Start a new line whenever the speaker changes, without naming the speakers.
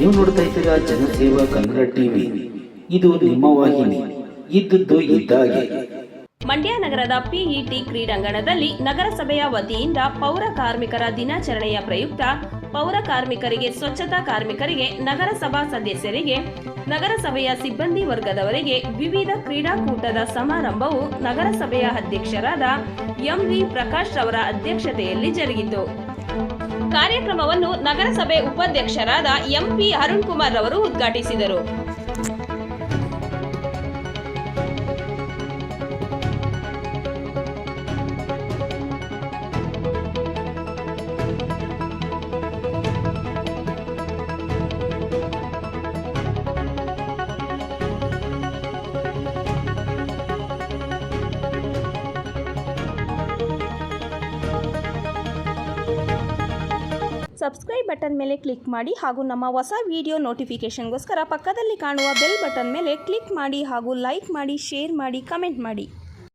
ನೀವು ನೋಡ್ತಾ ಇದ್ದೀರಾ ಜನಸೇವಾ ಕನ್ನಡ ಟಿವಿ. ಇದು ನಿಮ್ಮ ವಾಹಿನಿ. ಇದ್ದದ್ದು ಇದ್ದಾಗೆ.
ಮಂಡ್ಯ ನಗರದ ಪಿಇಟಿ ಕ್ರೀಡಾಂಗಣದಲ್ಲಿ ನಗರಸಭೆಯ ವತಿಯಿಂದ ಪೌರ ಕಾರ್ಮಿಕರ ದಿನಾಚರಣೆಯ ಪ್ರಯುಕ್ತ ಪೌರ ಕಾರ್ಮಿಕರಿಗೆ, ಸ್ವಚ್ಛತಾ ಕಾರ್ಮಿಕರಿಗೆ, ನಗರಸಭಾ ಸದಸ್ಯರಿಗೆ, ನಗರಸಭೆಯ ಸಿಬ್ಬಂದಿ ವರ್ಗದವರಿಗೆ ವಿವಿಧ ಕ್ರೀಡಾಕೂಟದ ಸಮಾರಂಭವು ನಗರಸಭೆಯ ಅಧ್ಯಕ್ಷರಾದ ಎಂವಿ ಪ್ರಕಾಶ್ ರವರ ಅಧ್ಯಕ್ಷತೆಯಲ್ಲಿ ಜರುಗಿತು. ಕಾರ್ಯಕ್ರಮವನ್ನು ನಗರಸಭೆ ಉಪಾಧ್ಯಕ್ಷರಾದ ಎಂಪಿ ಅರುಣ್ ಕುಮಾರ್ ರವರು ಉದ್ಘಾಟಿಸಿದರು. ಸಬ್ಸ್ಕ್ರೈಬ್ ಬಟನ್ ಮೇಲೆ ಕ್ಲಿಕ್ ಮಾಡಿ ಹಾಗೂ ನಮ್ಮ ಹೊಸ ವಿಡಿಯೋ ನೋಟಿಫಿಕೇಷನ್ಗೋಸ್ಕರ ಪಕ್ಕದಲ್ಲಿ ಕಾಣುವ ಬೆಲ್ ಬಟನ್ ಮೇಲೆ ಕ್ಲಿಕ್ ಮಾಡಿ ಹಾಗೂ ಲೈಕ್ ಮಾಡಿ, ಶೇರ್ ಮಾಡಿ, ಕಮೆಂಟ್ ಮಾಡಿ.